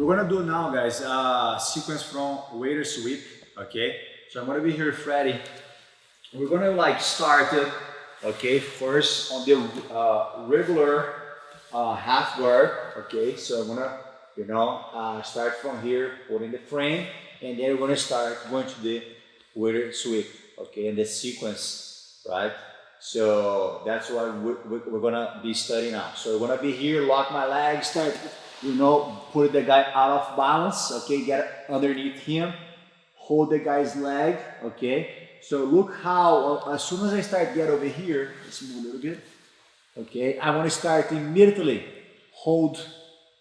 We're gonna do now, guys, sequence from waiter sweep, okay? So I'm gonna be here, Freddy. We're gonna like start it, okay, first on the regular half guard, okay? So I'm gonna, start from here, put in the frame, and then we're gonna start going to the waiter sweep, okay, and the sequence, right? So that's what we're gonna be studying now. So we're gonna be here, lock my legs, start, put the guy out of balance, okay, get underneath him, hold the guy's leg, okay. So look how, as soon as I start get over here, let's move a little bit, okay, I want to start immediately, hold,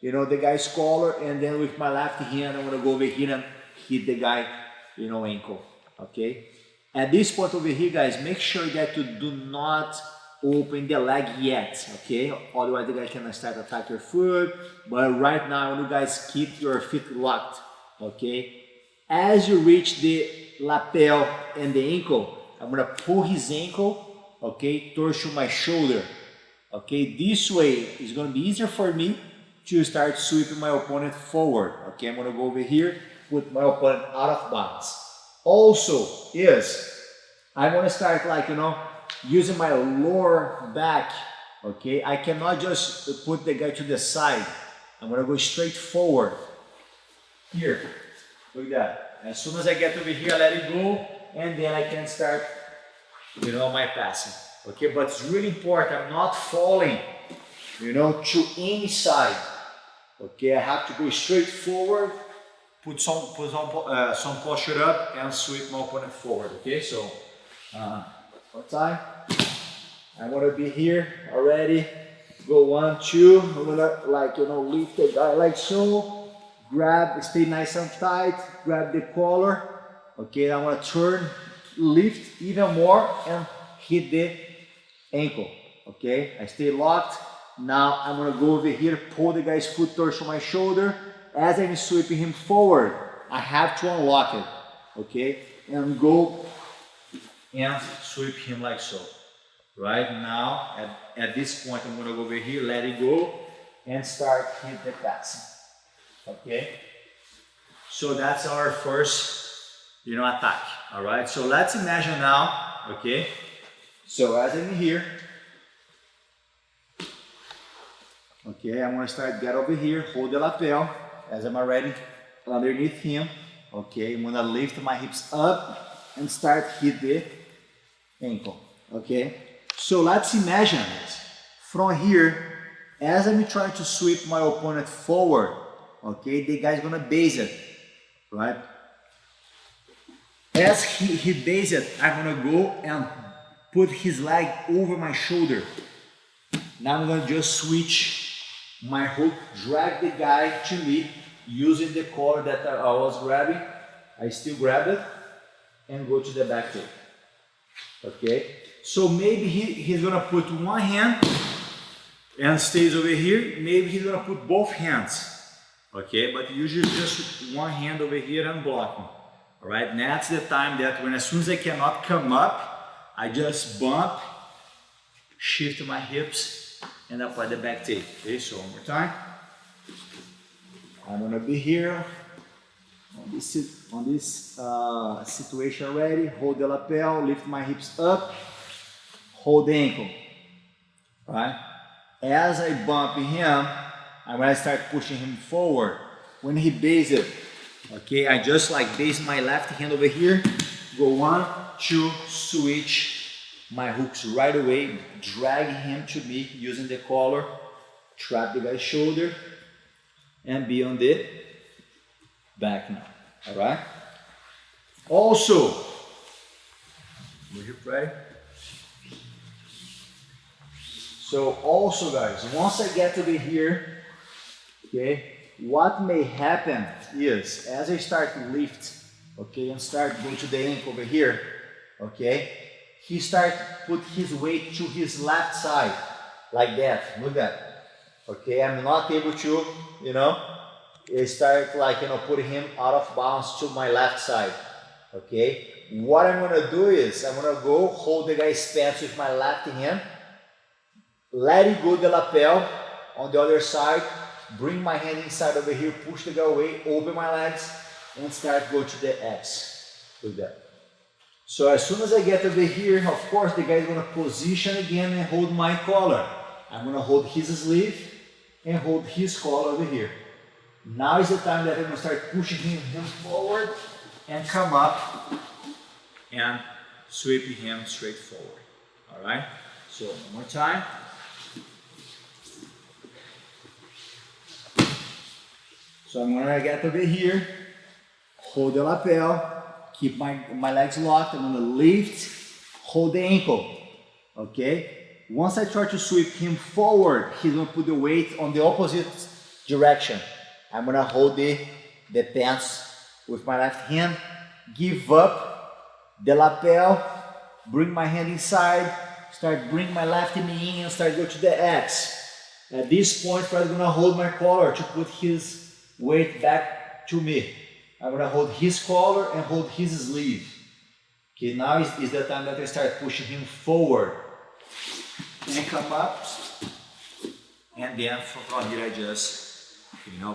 the guy's collar, and then with my left hand, I'm gonna go over here and hit the guy, ankle, okay. At this point over here, guys, make sure that you do not open the leg yet, okay? Otherwise, the guy can start to attack your foot. But right now, you guys keep your feet locked, okay? As you reach the lapel and the ankle, I'm gonna pull his ankle, okay, towards my shoulder, okay? This way, it's gonna be easier for me to start sweeping my opponent forward, okay? I'm gonna go over here, put my opponent out of bounds. Also, I'm gonna start using my lower back, okay? I cannot just put the guy to the side. I'm gonna go straight forward. Here, look at that. As soon as I get over here, I let it go, and then I can start, my passing, okay? But it's really important, I'm not falling, to any side, okay? I have to go straight forward, put some posture up, and sweep my opponent forward, okay? So, one time, I'm gonna be here already, go 1, 2, I'm gonna lift the guy like so, grab, stay nice and tight, grab the collar, okay, I'm gonna turn, lift even more, and hit the ankle, okay, I stay locked, now I'm gonna go over here, pull the guy's foot towards my shoulder, as I'm sweeping him forward, I have to unlock it, okay, and go and sweep him like so. Right now, at this point, I'm gonna go over here, let it go, and start hit the passing. Okay? So that's our first, attack. All right? So let's imagine now, okay? So as I'm here, okay, I'm gonna start get over here, hold the lapel, as I'm already underneath him. Okay, I'm gonna lift my hips up and start hit the ankle, okay? So let's imagine it. From here, as I'm trying to sweep my opponent forward, okay, the guy's gonna base it, right? As he base it, I'm gonna go and put his leg over my shoulder. Now I'm gonna just switch my hook, drag the guy to me, using the collar that I was grabbing. I still grab it, and go to the back tail. Okay, so maybe he's gonna put one hand and stays over here. Maybe he's gonna put both hands. Okay, but usually just one hand over here and blocking. All right, and that's the time that as soon as I cannot come up, I just bump, shift my hips, and apply the back tail. Okay, so one more time. I'm gonna be here on this situation already, hold the lapel, lift my hips up, hold the ankle, right? As I bump him, I'm gonna start pushing him forward. When he bases it, okay, I just base my left hand over here, go 1, 2, switch my hooks right away, drag him to me using the collar, trap the guy's shoulder, and be on the back now, all right? Also, will you pray? So also, guys, once I get over here, okay, what may happen is, as I start to lift, okay, and start going to the ankle over here, okay, he start put his weight to his left side, like that, look at that. Okay, I'm not able to, start putting him out of bounds to my left side. Okay, what I'm gonna do is I'm gonna go hold the guy's pants with my left hand, let it go the lapel on the other side, bring my hand inside over here, push the guy away, open my legs, and start go to the X, like that. So as soon as I get over here, of course, the guy is gonna position again and hold my collar. I'm gonna hold his sleeve and hold his collar over here. Now is the time that I'm gonna start pushing him forward and come up and sweep him straight forward. All right, so one more time. So I'm gonna get over here, hold the lapel, keep my legs locked. I'm gonna lift, hold the ankle, okay? Once I try to sweep him forward, he's gonna put the weight on the opposite direction. I'm gonna hold the pants with my left hand, give up the lapel, bring my hand inside, start bring my left knee in and start go to the X. At this point, Fred's gonna hold my collar to put his weight back to me. I'm gonna hold his collar and hold his sleeve. Okay, now is the time that I start pushing him forward. And come up. And then from here I just,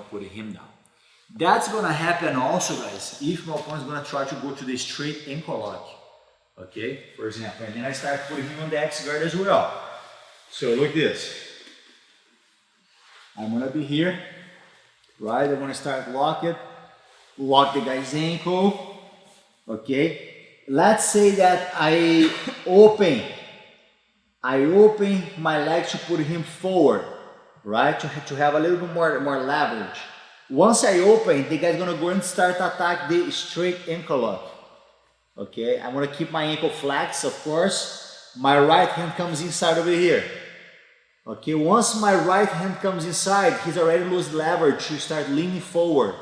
put him down. That's gonna happen also, guys, if my opponent's gonna try to go to the straight ankle lock. Okay, for example, and then I start putting him on the X guard as well. So look this. I'm gonna be here, right? I'm gonna start lock the guy's ankle. Okay, let's say that I open my leg to put him forward, right? To have a little bit more leverage. Once I open, the guy's gonna go and start attack the straight ankle lock. Okay, I'm gonna keep my ankle flex, of course. My right hand comes inside over here. Okay, once my right hand comes inside, he's already lose leverage to start leaning forward.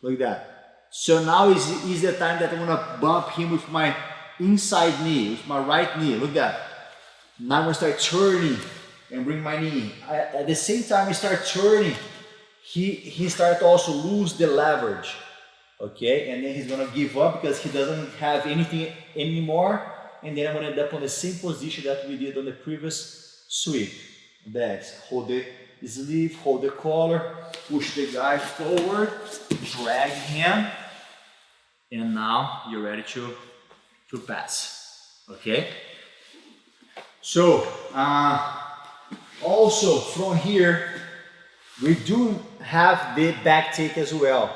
Like that. So now is the time that I'm gonna bump him with my inside knee, with my right knee. Look at that. Now I'm gonna start turning and bring my knee. At the same time I start turning, he started to also lose the leverage. Okay, and then he's gonna give up because he doesn't have anything anymore. And then I'm gonna end up on the same position that we did on the previous sweep. That's hold the sleeve, hold the collar, push the guy forward, drag him, and now you're ready to pass. Okay. So also from here we do have the back take as well.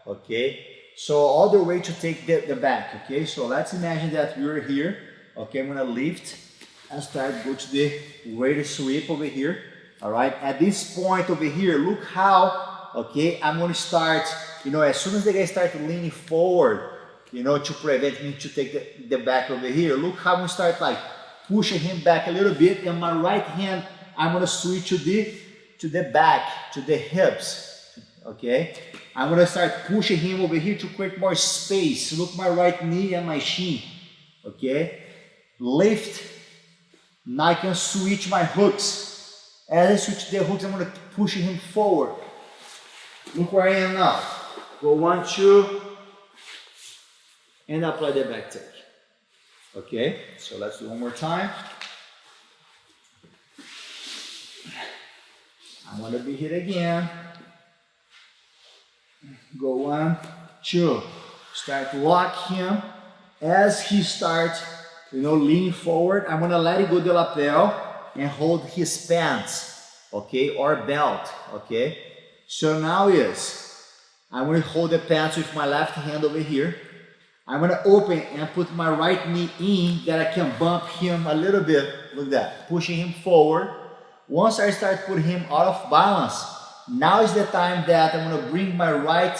Okay, so all the way to take the back. Okay, so let's imagine that we're here. Okay, I'm gonna lift and start go to the waiter sweep over here. All right, at this point over here, look how, okay, I'm gonna start, as soon as the guy starts leaning forward, to prevent me to take the back over here, look how I'm gonna start like pushing him back a little bit, and my right hand, I'm gonna switch to the back, to the hips, okay? I'm gonna start pushing him over here to create more space. Look my right knee and my shin, okay? Lift, now I can switch my hooks. As I switch the hooks, I'm gonna push him forward. Look where I am now. Go 1, 2, and apply the back take. Okay, so let's do one more time. I'm gonna be here again. Go 1, 2. Start lock him. As he starts, lean forward, I'm gonna let it go the lapel and hold his pants, okay, or belt, okay. So now I'm gonna hold the pants with my left hand over here. I'm gonna open and put my right knee in that I can bump him a little bit, like that, pushing him forward. Once I start putting him out of balance, now is the time that I'm gonna bring my right,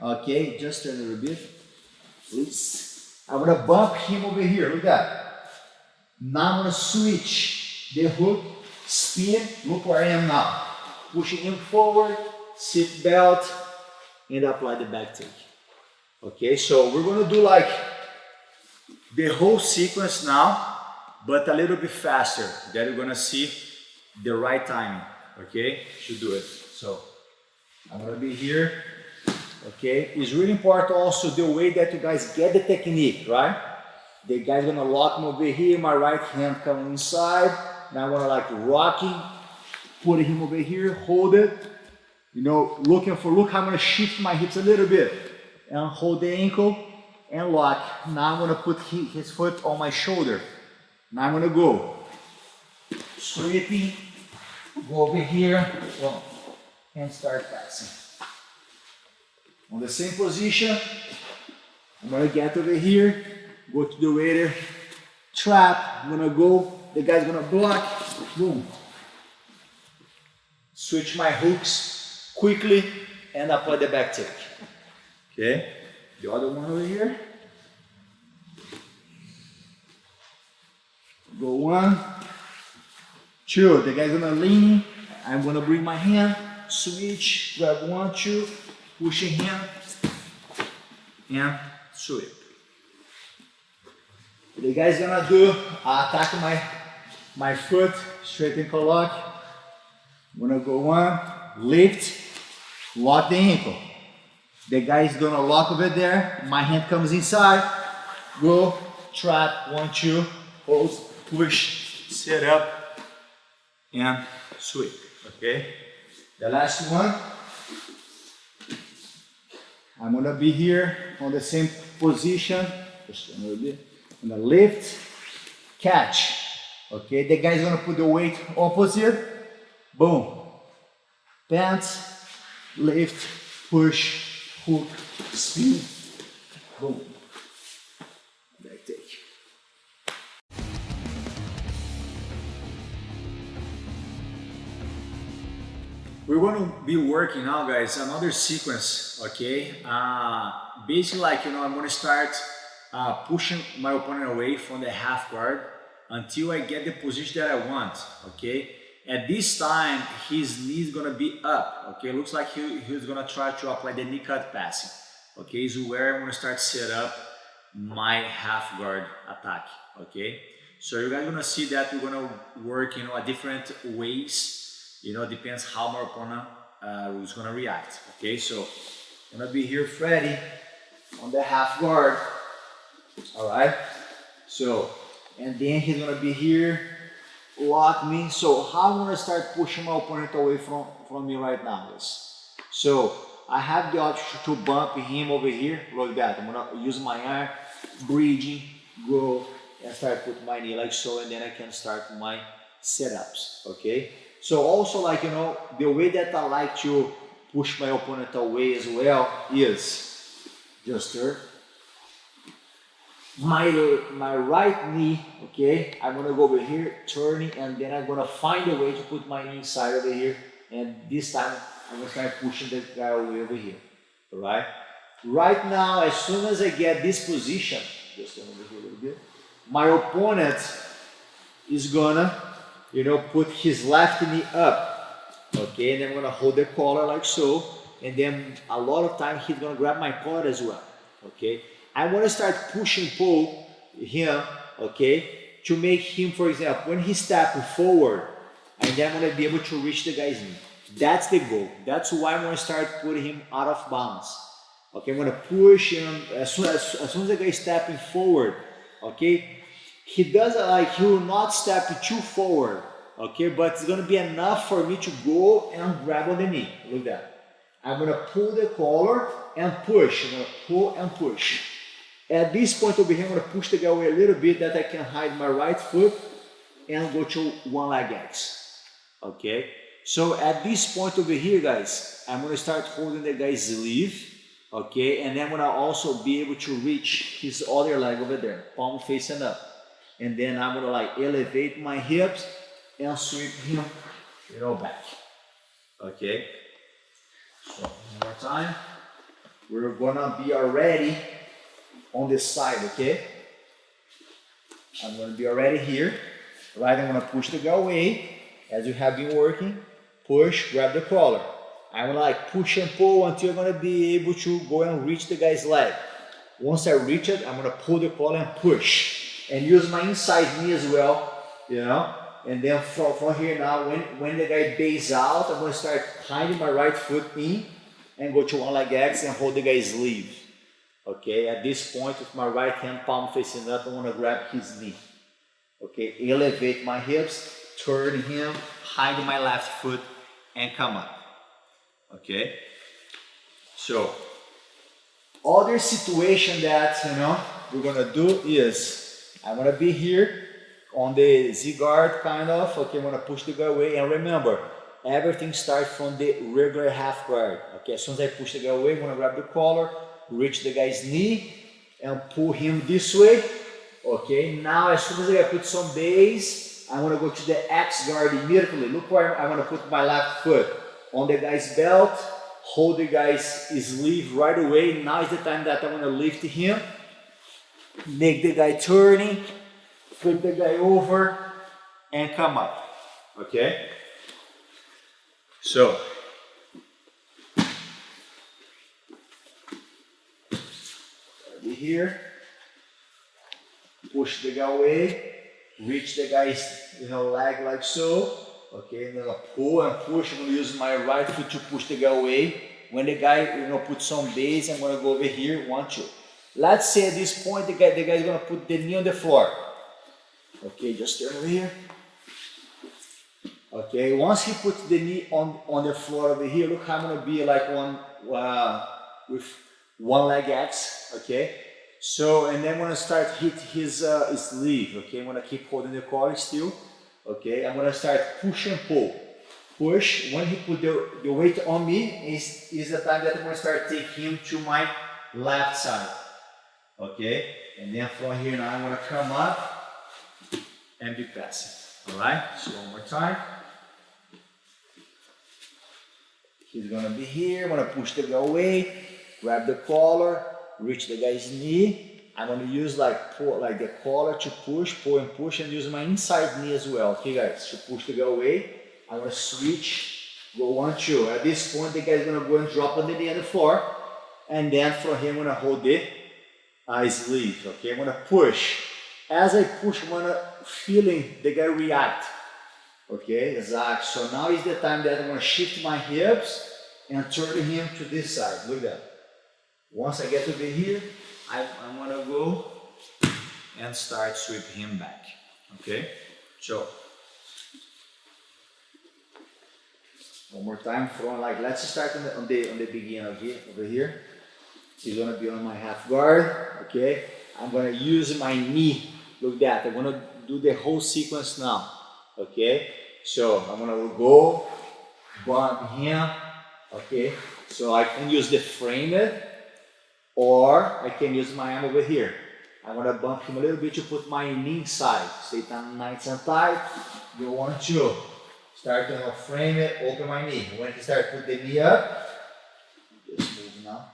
okay, just turn a little bit, please. I'm gonna bump him over here, look at that. Now I'm gonna switch the hook, spin, look where I am now. Pushing him forward, seat belt, and apply the back take. Okay, so we're gonna do like the whole sequence now, but a little bit faster. Then you're gonna see the right timing, okay, to do it. So I'm gonna be here, okay. It's really important also the way that you guys get the technique, right? The guy's gonna lock me over here, my right hand coming inside. Now I'm gonna like rock him, put him over here, hold it, You know, look how I'm gonna shift my hips a little bit and hold the ankle and lock. Now I'm gonna put his foot on my shoulder. Now I'm gonna go sweeping, go over here, boom, and start passing. On the same position, I'm gonna get over here, go to the waiter, trap, I'm gonna go, the guy's gonna block, boom. Switch my hooks quickly and apply the back take. Okay, the other one over here. Go 1, 2, the guy's gonna lean, I'm gonna bring my hand, switch, grab 1, 2, push a hand, and sweep. The guy's gonna do attack my foot, straight ankle lock. I'm gonna go 1, lift, lock the ankle. The guy's gonna lock over there, my hand comes inside, go, trap, 1, 2, hold, push, set up, and sweep, okay? The last one, I'm gonna be here on the same position, just a little bit. I'm gonna lift, catch, okay? The guy's gonna put the weight opposite, boom. Pants, lift, push, hook, spin, boom. Back take. We're going to be working now, guys, another sequence, okay? Basically, like, you know, I'm going to start pushing my opponent away from the half guard until I get the position that I want, okay? At this time, his knee is going to be up, okay? Looks like he's going to try to apply the knee cut passing, okay? Is where I'm going to start set up my half guard attack, okay? So you guys are going to see that we're going to work, you know, at different ways. You know, depends how my opponent is gonna react. Okay, so I'm gonna be here, Freddy, on the half guard. All right. So, and then he's gonna be here, lock me. So, how I'm gonna start pushing my opponent away from me right now, guys. So, I have the option to bump him over here, like that. I'm gonna use my arm, bridging, go, and start putting my knee like so, and then I can start my setups. Okay. So also, like, you know, the way that I like to push my opponent away as well is just my right knee, okay, I'm gonna go over here, turning, and then I'm gonna find a way to put my knee inside over here, and this time I'm gonna start pushing the guy away over here, all right? Right now, as soon as I get this position, just over here a little bit, my opponent is gonna, you know, put his left knee up, okay, and I'm gonna hold the collar like so, and then a lot of time he's gonna grab my collar as well, okay. I want to start pushing pull him, okay, to make him, for example, when he step forward, and then I'm gonna be able to reach the guy's knee. That's the goal. That's why I'm gonna start putting him out of bounds. Okay, I'm gonna push him as soon as the guy is stepping forward, okay. He doesn't like, he will not step too forward, okay, but it's gonna be enough for me to go and grab on the knee. Look at that. I'm gonna pull the collar and push. I'm gonna pull and push. At this point over here, I'm gonna push the guy away a little bit that I can hide my right foot and go to one leg X. Okay? So at this point over here, guys, I'm gonna start holding the guy's sleeve. Okay, and then I'm gonna also be able to reach his other leg over there, palm facing up. And then I'm gonna like elevate my hips and sweep him, you know, back. Okay. So one more time. We're gonna be already on this side, okay? I'm gonna be already here. Right, I'm gonna push the guy away as you have been working. Push, grab the collar. I'm gonna like push and pull until I'm gonna be able to go and reach the guy's leg. Once I reach it, I'm gonna pull the collar and push. And use my inside knee as well, you know. And then from here now, when the guy bays out, I'm going to start hiding my right foot in and go to one leg X and hold the guy's sleeve. Okay, at this point, with my right hand palm facing up, I want to grab his knee. Okay, elevate my hips, turn him, hide my left foot, and come up. okay? So, other situation that, we're gonna do is, I'm gonna be here on the Z guard kind of, okay, I'm gonna push the guy away, and remember, everything starts from the regular half guard, okay? As soon as I push the guy away, I'm gonna grab the collar, reach the guy's knee, and pull him this way, okay? Now, as soon as I put some base, I'm gonna go to the X guard immediately. Look where I'm gonna put my left foot on the guy's belt, hold the guy's sleeve right away. Now is the time that I'm gonna lift him, make the guy turning, flip the guy over, and come up, okay? So, be here, push the guy away, reach the guy's leg like so, okay, and then I pull and push. I'm going to use my right foot to push the guy away. When the guy put some base, I'm going to go over here, 1, 2. Let's say at this point the guy is going to put the knee on the floor. Okay, just turn over here. Okay, once he puts the knee on the floor over here, look how I'm going to be like one with one leg X, okay? So, and then I'm going to start hit his sleeve, okay? I'm going to keep holding the collar still, okay? I'm going to start push and pull. Push, when he put the weight on me, is the time that I'm going to start taking him to my left side, okay? And then from here now I'm going to come up and be passive, all right? So one more time. He's going to be here, I'm going to push the guy away, grab the collar, reach the guy's knee. I'm going to use like the collar to pull and push, and use my inside knee as well. Okay guys, to push the guy away. I'm going to switch, go 1, 2. At this point the guy is going to go and drop on the knee on the floor. And then from here I'm going to hold the sleeve. Okay, I'm going to push. As I push, I'm going to feeling the guy react. Okay, exactly. So now is the time that I'm going to shift my hips and turn him to this side. Look at that. Once I get over here, I'm going to go and start sweeping him back. Okay, so one more time from let's start on the beginning over here. He's going to be on my half guard. Okay, I'm going to use my knee. Look at that. I'm going to do the whole sequence now. Okay, so I'm going to go bump him. Okay, so I can use the framed, or I can use my arm over here. I'm going to bump him a little bit to put my knee inside. Stay nice and tight. Go 1, 2. Start to frame it, open my knee. When you start, put the knee up. Just move now.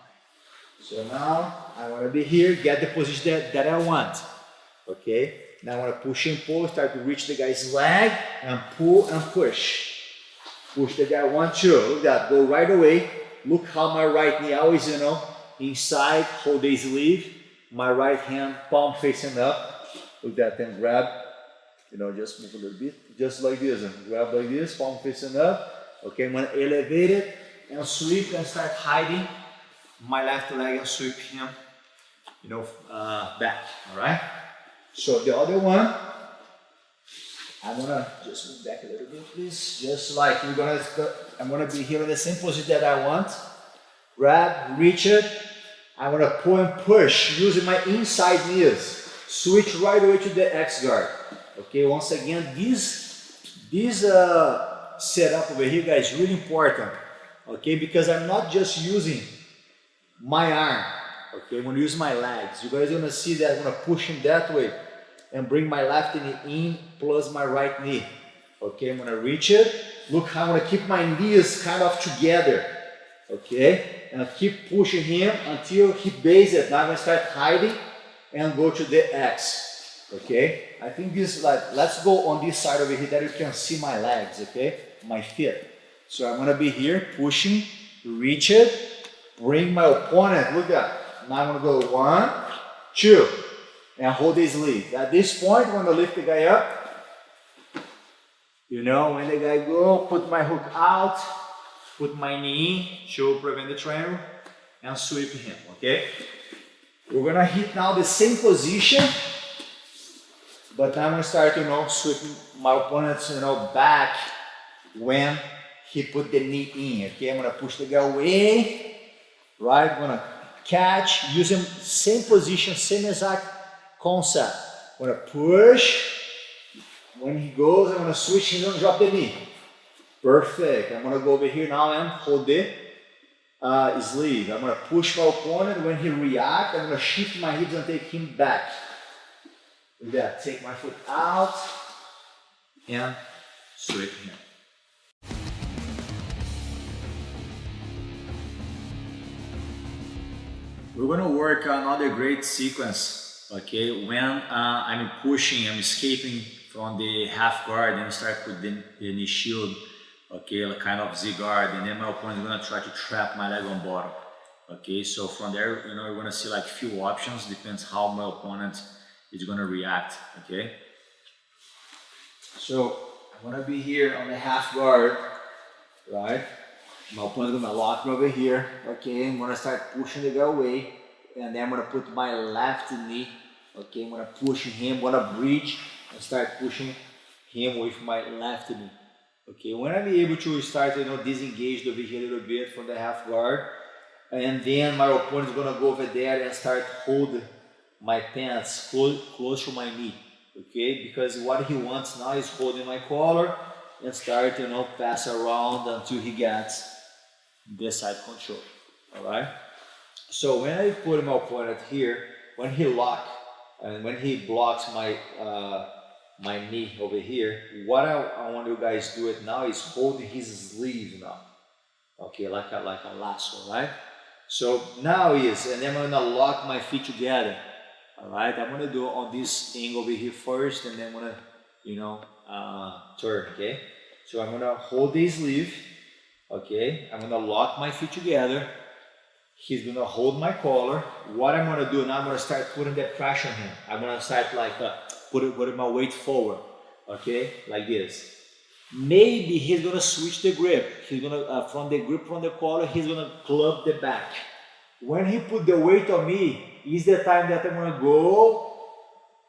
So now I want to be here, get the position that I want. Okay. Now I want to push and pull, start to reach the guy's leg, and pull and push. Push the guy 1, 2. Look at that. Go right away. Look how my right knee always, inside, hold the sleeve. My right hand, palm facing up. Look at that, then grab. Just move a little bit, just like this, and grab like this, palm facing up. Okay, I'm going to elevate it and sweep and start hiding my left leg and sweep him, back, all right? So the other one, I'm going to just move back a little bit, please. Just like I'm going to be here in the same position that I want. Grab, reach it. I'm going to pull and push using my inside knees. Switch right away to the X guard. Okay, once again, this setup over here, guys, is really important. Okay, because I'm not just using my arm. Okay, I'm going to use my legs. You guys are going to see that I'm going to push him that way and bring my left knee in plus my right knee. Okay, I'm going to reach it. Look how I'm going to keep my knees kind of together. Okay, and I keep pushing him until he bases it. Now I'm going to start hiding and go to the X. Okay, I think this let's go on this side over here that you can see my legs, okay, my feet. So I'm going to be here pushing, reach it, bring my opponent, look at that. Now I'm going to go 1, 2, and hold the sleeve. At this point, I'm going to lift the guy up. When the guy go, put my hook out, put my knee in to prevent the triangle, and sweep him, okay? We're going to hit now the same position, but now I'm going to start, sweeping my opponent, back when he put the knee in, okay? I'm gonna push the guy away, right? I'm gonna catch, using same position, same exact concept. I'm gonna push. When he goes, I'm gonna switch, he's gonna drop the knee. Perfect. I'm gonna go over here now and hold the sleeve. I'm gonna push my opponent. When he reacts, I'm gonna shift my hips and take him back. With that, take my foot out and sweep him. We're gonna work another great sequence, okay? When I'm pushing, I'm escaping from the half guard and start with the knee shield, okay, like kind of Z-guard, and then my opponent is gonna try to trap my leg on bottom, okay? So from there, you know, you're gonna see like few options, depends how my opponent is gonna react, okay? So I'm gonna be here on the half guard, right? My opponent is gonna lock me over here, okay? I'm gonna start pushing the guy away, and then I'm gonna put my left knee, okay? I'm gonna push him, I'm gonna bridge and start pushing him with my left knee, okay? When I'm able to start, you know, disengaged over here a little bit from the half guard, and then my opponent is gonna go over there and start holding my pants close to my knee, okay? Because what he wants now is holding my collar and start, you know, pass around until he gets the side control, all right? So when I put my opponent here, when he lock and when he blocks my my knee over here, what I want you guys to do it now is hold his sleeve now, okay, like a lasso, right? So now is, and then I'm gonna lock my feet together, all right? I'm gonna do on this angle over here first, and then I'm gonna, you know, turn, okay? So I'm gonna hold the sleeve, okay? I'm gonna lock my feet together. He's gonna hold my collar. What I'm gonna do now, I'm gonna start putting the pressure on him. I'm gonna start like putting my weight forward, okay? Like this. Maybe he's gonna switch the grip. He's gonna, from the grip from the collar, he's gonna club the back. When he put the weight on me, is the time that I'm gonna go,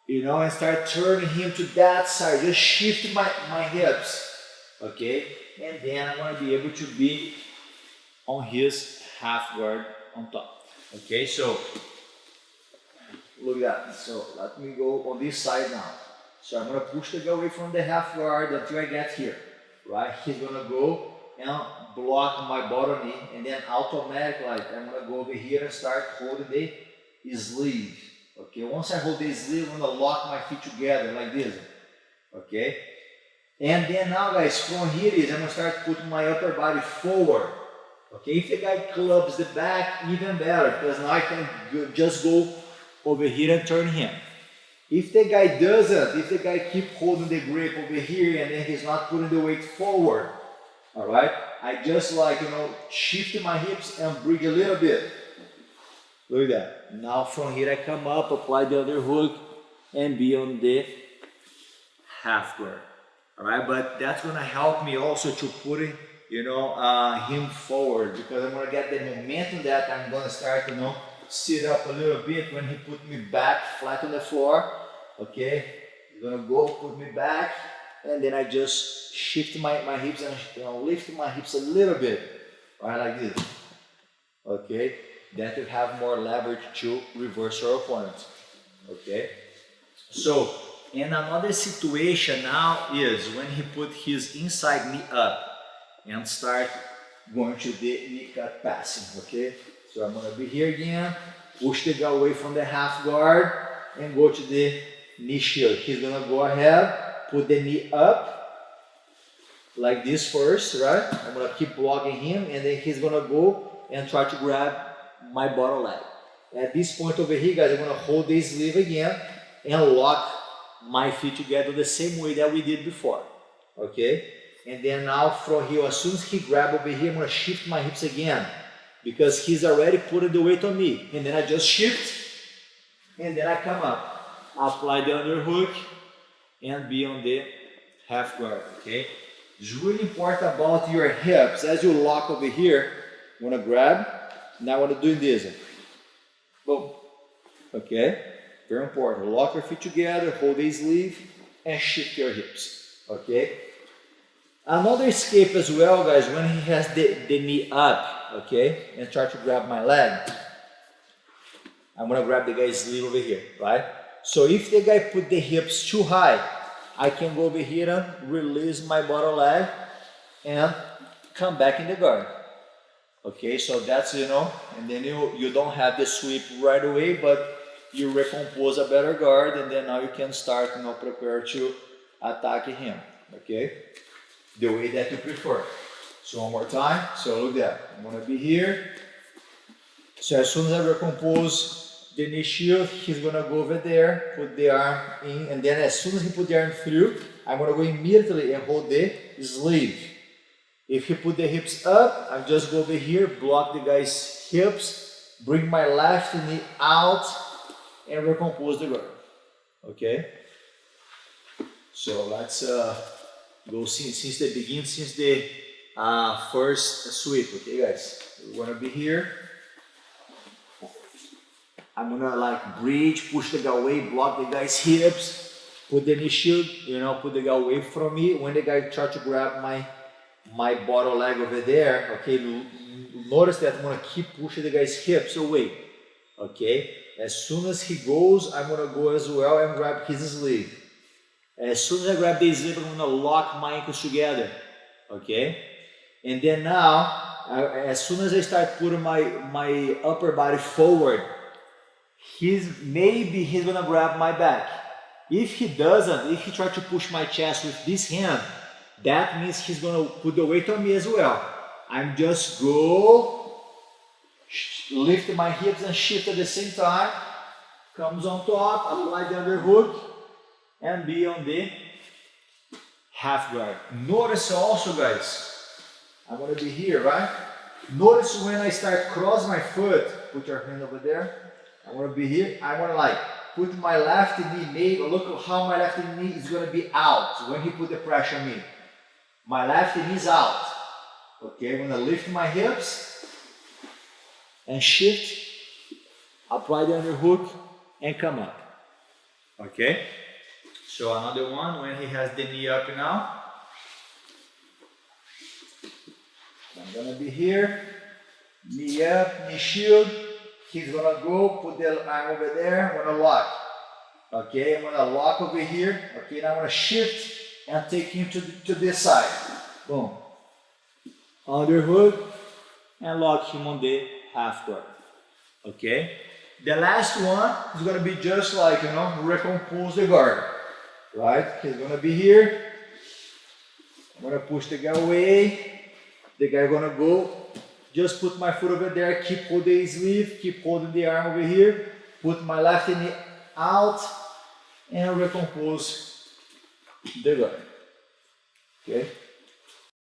you know, and start turning him to that side. Just shift my hips, okay? And then I'm gonna be able to be on his half guard on top, okay? So look at that. So let me go on this side now. So I'm gonna push the guy away from the half guard until I get here, right? He's gonna go and block my bottom knee, and then automatically I'm gonna go over here and start holding the sleeve, okay? Once I hold the sleeve, I'm gonna lock my feet together like this, okay? And then now guys, from here is I'm gonna start putting my upper body forward. Okay, if the guy clubs the back, even better, because now I can just go over here and turn him. If the guy doesn't, if the guy keep holding the grip over here and then he's not putting the weight forward, all right, I just like, you know, shift my hips and bridge a little bit. Look at that. Now from here I come up, apply the other hook, and be on the half guard. All right, but that's gonna help me also to put it, you know, him forward, because I'm gonna get the momentum that I'm gonna start, you know, sit up a little bit when he put me back flat on the floor, okay? He's gonna go put me back, and then I just shift my hips and, you know, lift my hips a little bit, right, like this, okay? Then to have more leverage to reverse your opponent, okay? So, and another situation now is when he put his inside knee up and start going to the knee cut passing, okay? So I'm gonna be here again, push the guy away from the half guard and go to the knee shield. He's gonna go ahead, put the knee up like this first, right? I'm gonna keep blocking him, and then he's gonna go and try to grab my bottom leg. At this point over here, guys, I'm gonna hold the sleeve again and lock my feet together the same way that we did before, okay? And then now from here, as soon as he grabs over here, I'm gonna shift my hips again, because he's already putting the weight on me. And then I just shift, and then I come up, apply the underhook, and be on the half guard, okay? It's really important about your hips. As you lock over here, you wanna grab, now I wanna do this, boom, okay? Very important. Lock your feet together, hold the sleeve, and shift your hips, okay? Another escape as well, guys, when he has the knee up, okay, and try to grab my leg. I'm gonna grab the guy's sleeve over here, right? So if the guy put the hips too high, I can go over here and release my bottom leg and come back in the guard. Okay, so that's, and then you don't have the sweep right away, but you recompose a better guard, and then now you can start, prepare to attack him, okay? The way that you prefer. So one more time, so look at that. I'm gonna be here. So as soon as I recompose the knee shield, he's gonna go over there, put the arm in, and then as soon as he put the arm through, I'm gonna go immediately and hold the sleeve. If he put the hips up, I just go over here, block the guy's hips, bring my left knee out, and recompose the guard. Okay? So let's go since the beginning, since the first sweep. Okay, guys? We're gonna be here. I'm gonna like bridge, push the guy away, block the guy's hips, put the knee shield, put the guy away from me. When the guy tries to grab my bottom leg over there, okay, notice that I'm gonna keep pushing the guy's hips away, okay? As soon as he goes, I'm gonna go as well and grab his sleeve. As soon as I grab the sleeve, I'm gonna lock my ankles together, okay? And then now, as soon as I start putting my upper body forward, maybe he's gonna grab my back. If he doesn't, if he tries to push my chest with this hand, that means he's gonna put the weight on me as well. I'm just lift my hips and shift at the same time. Comes on top, apply the underhook, and be on the half guard. Notice also, guys, I'm gonna be here, right? Notice when I start cross my foot, put your hand over there. I'm gonna be here. I wanna like put my left knee, look how my left knee is gonna be out when he put the pressure on me. My left knee is out. Okay, I'm gonna lift my hips and shift, apply the underhook, and come up. Okay? So another one when he has the knee up now. I'm gonna be here, knee up, knee shield. He's gonna go, put the arm over there, I'm gonna lock. Okay, I'm gonna lock over here. Okay, now I'm gonna shift and take him to this side. Boom. Underhook and lock him on the half guard. Okay? The last one is gonna be just like, recompose the guard. Right? He's gonna be here. I'm gonna push the guy away. The guy gonna go. Just put my foot over there, keep holding the sleeve, keep holding the arm over here. Put my left knee out and recompose the guard. Okay?